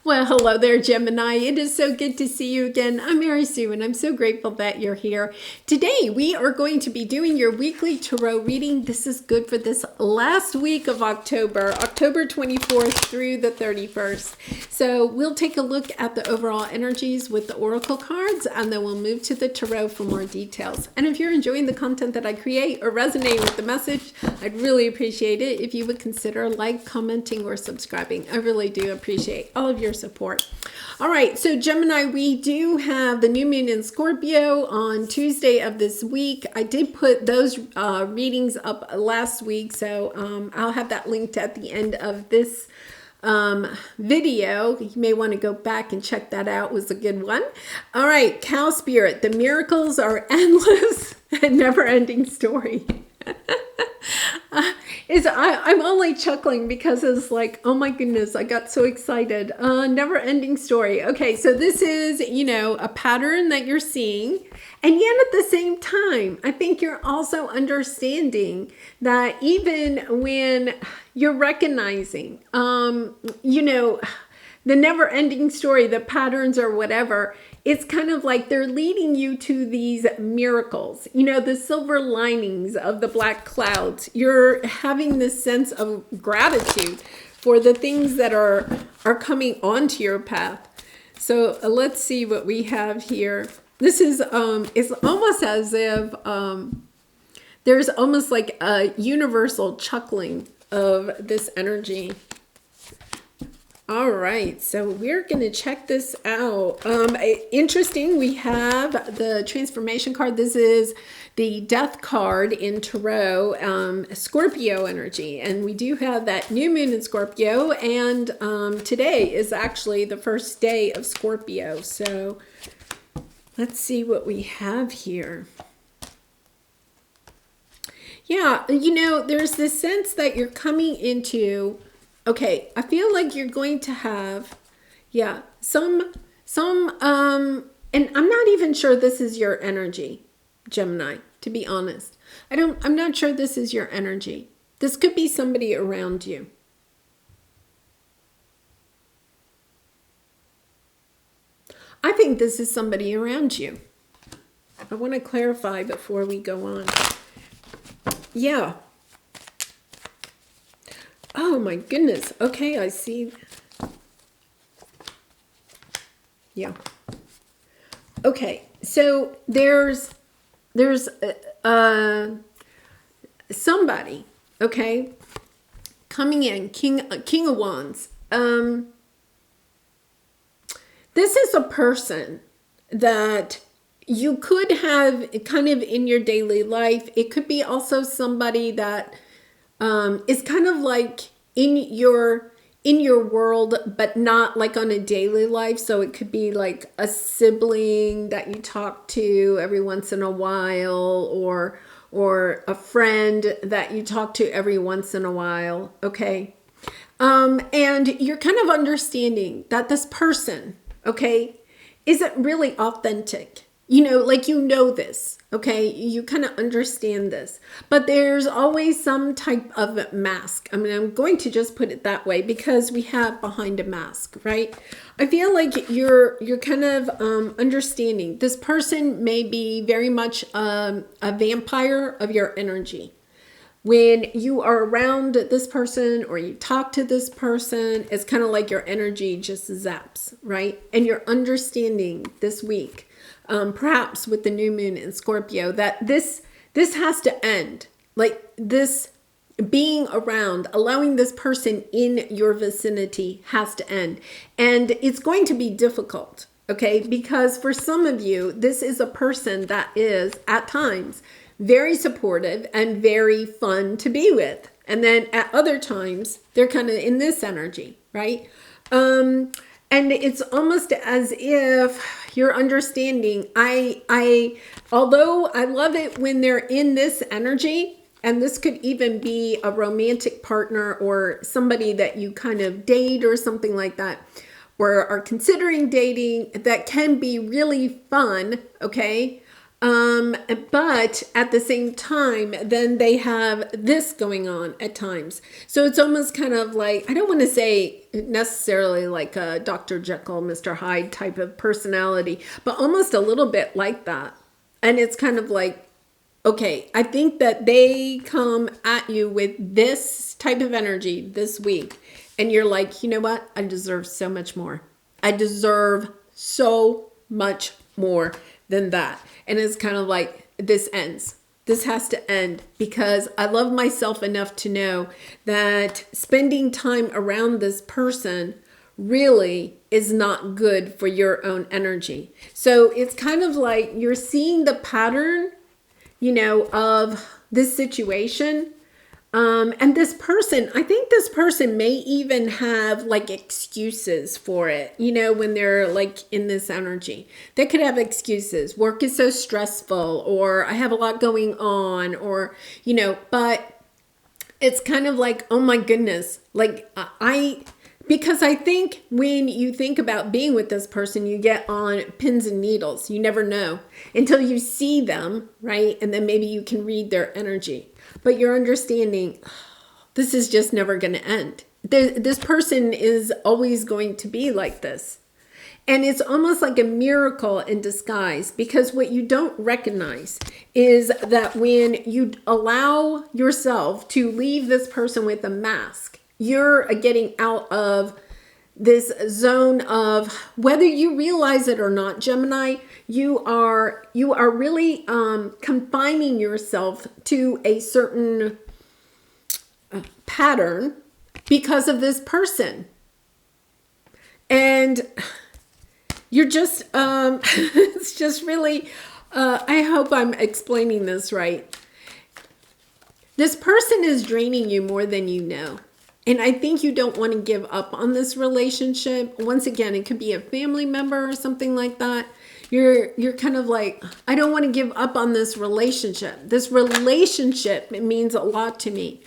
Well, hello there, Gemini. It is so good to see you again. I'm Mary Sue, and I'm so grateful that you're here. Today, we are going to be doing your weekly tarot reading. This is good for this last week of October, October 24th through the 31st. So we'll take a look at the overall energies with the oracle cards, and then we'll move to the tarot for more details. And if you're enjoying the content that I create or resonating with the message, I'd really appreciate it if you would consider like, commenting, or subscribing. I really do appreciate all of your support. All right, so Gemini, we do have the new moon in Scorpio on Tuesday of this week. I did put those readings up last week, so I'll have that linked at the end of this video. You may want to go back and check that out. It was a good one. All right, Cow Spirit, the miracles are endless and never-ending story. I'm only chuckling because it's like, oh my goodness, I got so excited. Never ending story. Okay, so this is, a pattern that you're seeing. And yet at the same time, I think you're also understanding that even when you're recognizing, the never ending story, the patterns or whatever, it's kind of like they're leading you to these miracles, the silver linings of the black clouds. You're having this sense of gratitude for the things that are coming onto your path. So let's see what we have here. This is, it's almost as if there's almost like a universal chuckling of this energy. All right, so we're going to check this out. Interesting, we have the transformation card. This is the death card in tarot, Scorpio energy. And we do have that new moon in Scorpio. And today is actually the first day of Scorpio. So let's see what we have here. Yeah, there's this sense that you're coming into... Okay, I feel like you're going to have, some, and I'm not even sure this is your energy, Gemini, to be honest. I'm not sure this is your energy. This could be somebody around you. I think this is somebody around you. I want to clarify before we go on. Yeah. Oh my goodness. Okay, I see. Yeah. Okay, so there's somebody, okay, coming in, King of Wands. This is a person that you could have kind of in your daily life. It could be also somebody that is kind of like in your world, but not like on a daily life. So it could be like a sibling that you talk to every once in a while, or a friend that you talk to every once in a while. Okay. And you're kind of understanding that this person, okay, isn't really authentic. This, okay? You kind of understand this. But there's always some type of mask. I mean, I'm going to just put it that way because we have behind a mask, right? I feel like you're kind of understanding. This person may be very much a vampire of your energy. When you are around this person or you talk to this person, it's kind of like your energy just zaps, right? And you're understanding this week, perhaps with the new moon in Scorpio, that this has to end. Like this being around, allowing this person in your vicinity has to end. And it's going to be difficult, okay? Because for some of you, this is a person that is at times very supportive and very fun to be with. And then at other times, they're kind of in this energy, right? And it's almost as if you're understanding, although I love it when they're in this energy, and this could even be a romantic partner or somebody that you kind of date or something like that, or are considering dating, that can be really fun, okay? But at the same time, then they have this going on at times. So it's almost kind of like, I don't want to say necessarily like a Dr. Jekyll, Mr. Hyde type of personality, but almost a little bit like that. And it's kind of like, okay, I think that they come at you with this type of energy this week. And you're like, you know what? I deserve so much more. I deserve so much more than that. And it's kind of like, this ends. This has to end, because I love myself enough to know that spending time around this person really is not good for your own energy. So it's kind of like you're seeing the pattern, of this situation. And this person, I think this person may even have like excuses for it, when they're like in this energy. They could have excuses. Work is so stressful, or I have a lot going on, or, but it's kind of like, oh my goodness, like because I think when you think about being with this person, you get on pins and needles. You never know until you see them, right? And then maybe you can read their energy. But you're understanding, this is just never going to end. This person is always going to be like this. And it's almost like a miracle in disguise, because what you don't recognize is that when you allow yourself to leave this person with a mask, you're getting out of this zone of, whether you realize it or not, Gemini, you are really confining yourself to a certain pattern because of this person. And you're just, it's just really, I hope I'm explaining this right. This person is draining you more than you know. And I think you don't want to give up on this relationship. Once again, it could be a family member or something like that. You're kind of like, I don't want to give up on this relationship. This relationship, it means a lot to me.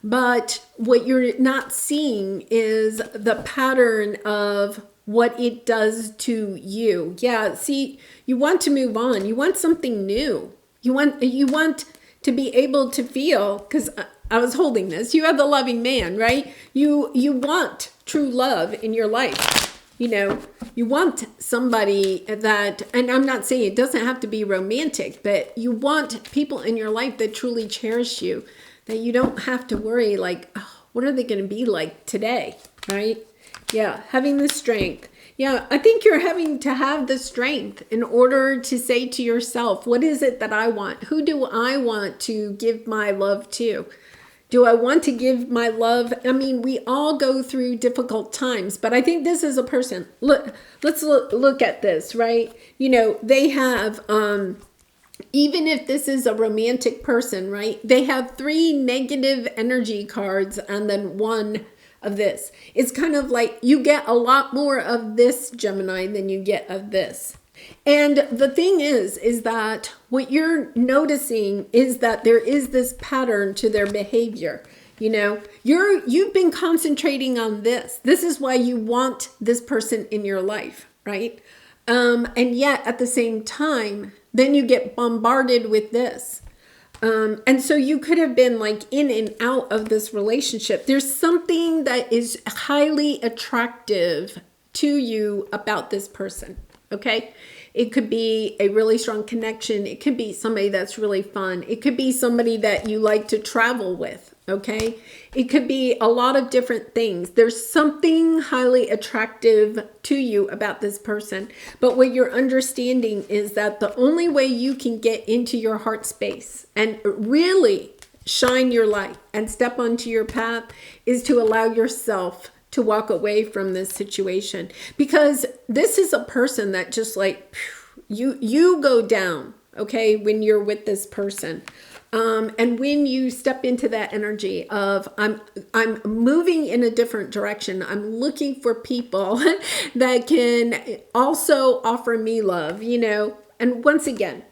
But what you're not seeing is the pattern of what it does to you. Yeah, see, you want to move on. You want something new. You want to be able to feel, because I was holding this. You have the loving man, right? You want true love in your life. You want somebody that, and I'm not saying it doesn't have to be romantic, but you want people in your life that truly cherish you, that you don't have to worry like, oh, what are they going to be like today, right? Yeah, having the strength. Yeah, I think you're having to have the strength in order to say to yourself, what is it that I want? Who do I want to give my love to? Do I want to give my love? I mean, we all go through difficult times, but I think this is a person. Let's look at this, right? They have, even if this is a romantic person, right? They have 3 negative energy cards and then 1 of this. It's kind of like you get a lot more of this, Gemini, than you get of this. And the thing is that what you're noticing is that there is this pattern to their behavior. You've been concentrating on this. This is why you want this person in your life, right? And yet at the same time, then you get bombarded with this. And so you could have been like in and out of this relationship. There's something that is highly attractive to you about this person. Okay. It could be a really strong connection. It could be somebody that's really fun. It could be somebody that you like to travel with. Okay. It could be a lot of different things. There's something highly attractive to you about this person. But what you're understanding is that the only way you can get into your heart space and really shine your light and step onto your path is to allow yourself to walk away from this situation, because this is a person that just like you go down, okay, when you're with this person. And when you step into that energy of I'm moving in a different direction, I'm looking for people that can also offer me love, and once again,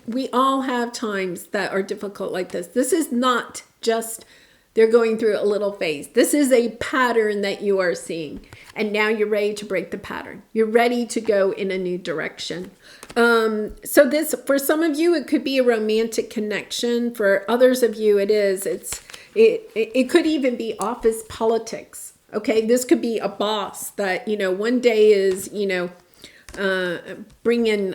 we all have times that are difficult like this. This is not just They're going through a little phase. This is a pattern that you are seeing. And now you're ready to break the pattern. You're ready to go in a new direction. So this, for some of you, it could be a romantic connection. For others of you, it could even be office politics. Okay, this could be a boss that, one day is, bringing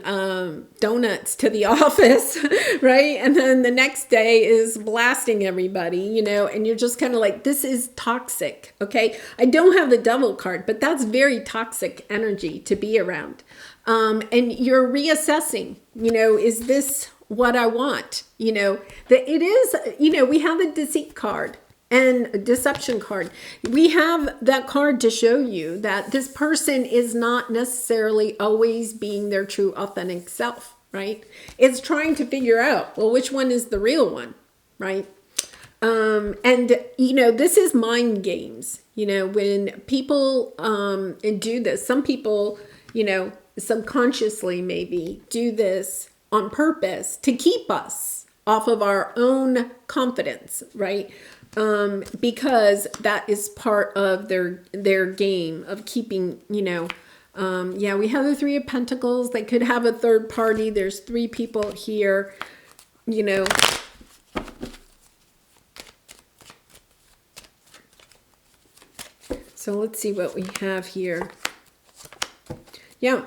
donuts to the office, right? And then the next day is blasting everybody, and you're just kind of like, this is toxic, okay? I don't have the devil card, but that's very toxic energy to be around. And you're reassessing, is this what I want? It is, we have a deceit card. And a deception card. We have that card to show you that this person is not necessarily always being their true authentic self, right? It's trying to figure out, well, which one is the real one, right? And this is mind games. When people do this, some people, subconsciously maybe do this on purpose to keep us off of our own confidence, right? Because that is part of their game of keeping, we have the Three of Pentacles. They could have a third party. There's three people here, So let's see what we have here. Yeah,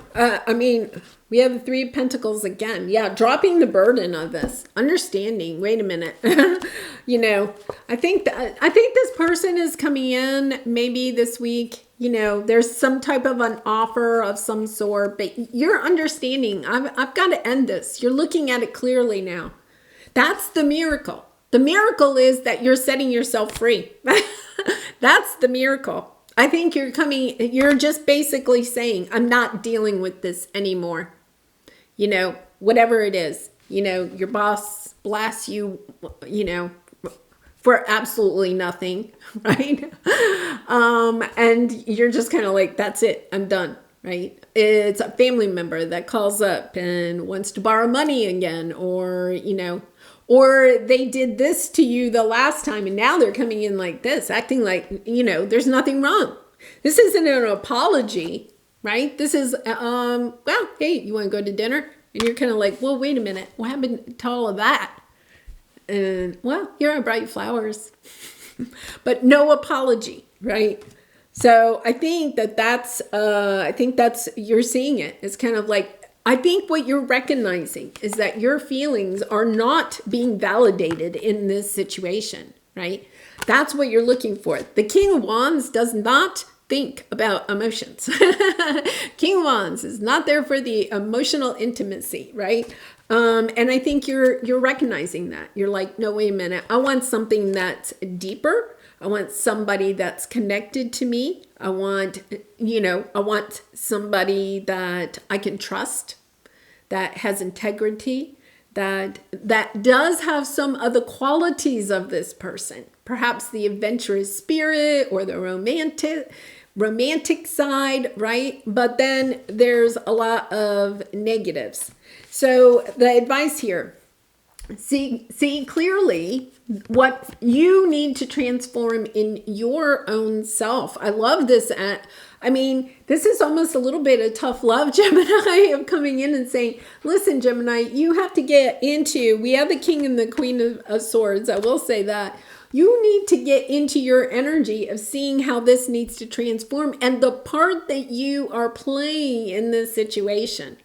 we have the Three of Pentacles again. Yeah, dropping the burden of this, understanding. Wait a minute, I think this person is coming in maybe this week. There's some type of an offer of some sort, but you're understanding. I've got to end this. You're looking at it clearly now. That's the miracle. The miracle is that you're setting yourself free. That's the miracle. I think you're just basically saying, I'm not dealing with this anymore. Whatever it is, your boss blasts you, for absolutely nothing, right? And you're just kind of like, that's it, I'm done, right? It's a family member that calls up and wants to borrow money again, or they did this to you the last time and now they're coming in like this, acting like, there's nothing wrong. This isn't an apology, right? This is, hey, you want to go to dinner? And you're kind of like, well, wait a minute. What happened to all of that? And, well, here are bright flowers. But no apology, right? So I think that's you're seeing it. It's kind of like, I think what you're recognizing is that your feelings are not being validated in this situation, right? That's what you're looking for. The King of Wands does not think about emotions. King of Wands is not there for the emotional intimacy, right? And I think you're recognizing that. You're like, no, wait a minute. I want something that's deeper. I want somebody that's connected to me. I want somebody that I can trust, that has integrity, that does have some of the qualities of this person. Perhaps the adventurous spirit or the romantic side, right? But then there's a lot of negatives. So the advice here, see clearly what you need to transform in your own self. I love this. This is almost a little bit of tough love, Gemini, of coming in and saying, listen, Gemini, you have to get into, we have the King and the Queen of Swords. I will say that. You need to get into your energy of seeing how this needs to transform and the part that you are playing in this situation.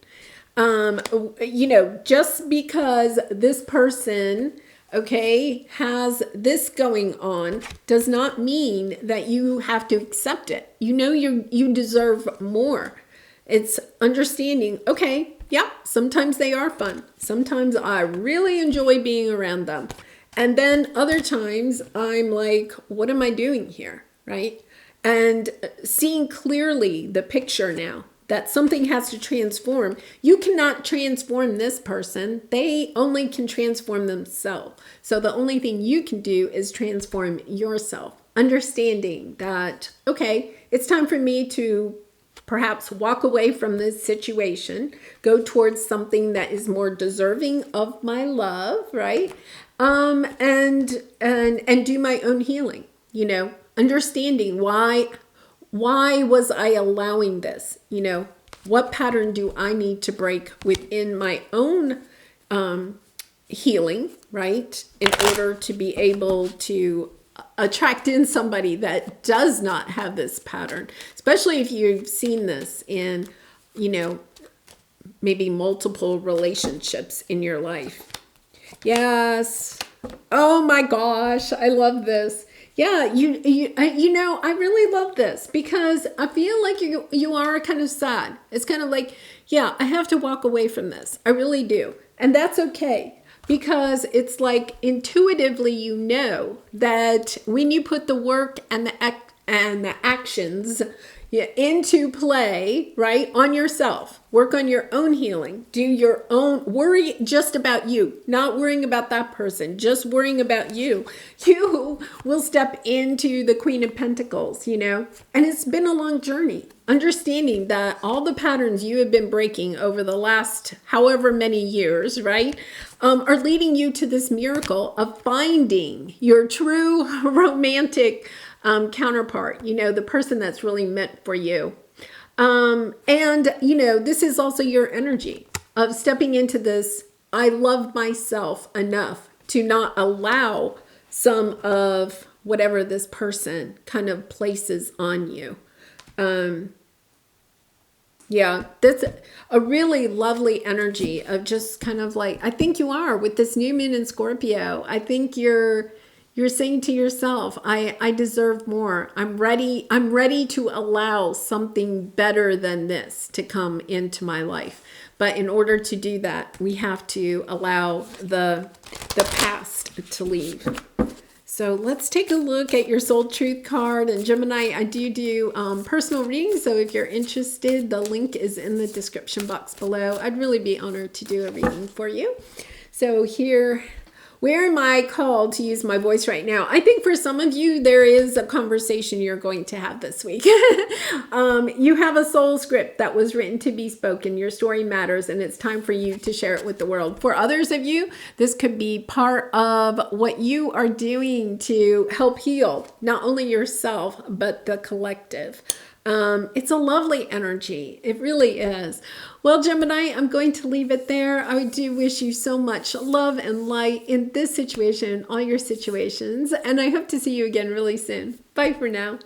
Just because this person, okay, has this going on does not mean that you have to accept it. You deserve more. It's understanding, okay, yeah, sometimes they are fun. Sometimes I really enjoy being around them. And then other times I'm like, what am I doing here, right? And seeing clearly the picture now that something has to transform. You cannot transform this person. They only can transform themselves. So the only thing you can do is transform yourself. Understanding that, okay, it's time for me to perhaps walk away from this situation, go towards something that is more deserving of my love, right? And do my own healing, understanding why was I allowing this? What pattern do I need to break within my own healing, right? In order to be able to attract in somebody that does not have this pattern, especially if you've seen this in, maybe multiple relationships in your life. Yes. Oh my gosh, I love this. Yeah, I really love this because I feel like you are kind of sad. It's kind of like, yeah, I have to walk away from this. I really do. And that's okay because it's like intuitively that when you put the work and the actions into play, right, on yourself, work on your own healing, do your own, worry just about you, not worrying about that person, just worrying about you, you will step into the Queen of Pentacles, and it's been a long journey, understanding that all the patterns you have been breaking over the last however many years, right, are leading you to this miracle of finding your true romantic counterpart, the person that's really meant for you. This is also your energy of stepping into this. I love myself enough to not allow some of whatever this person kind of places on you. Yeah, that's a really lovely energy of just kind of like, I think you are with this new moon in Scorpio. I think you're saying to yourself, I deserve more. I'm ready to allow something better than this to come into my life. But in order to do that, we have to allow the past to leave. So let's take a look at your soul truth card. And Gemini, I do personal readings. So if you're interested, the link is in the description box below. I'd really be honored to do a reading for you. So here, where am I called to use my voice right now? I think for some of you, there is a conversation you're going to have this week. You have a soul script that was written to be spoken. Your story matters, and it's time for you to share it with the world. For others of you, this could be part of what you are doing to help heal not only yourself, but the collective. It's a lovely energy. It really is. Well, Gemini, I'm going to leave it there. I do wish you so much love and light in this situation, all your situations, and I hope to see you again really soon. Bye for now.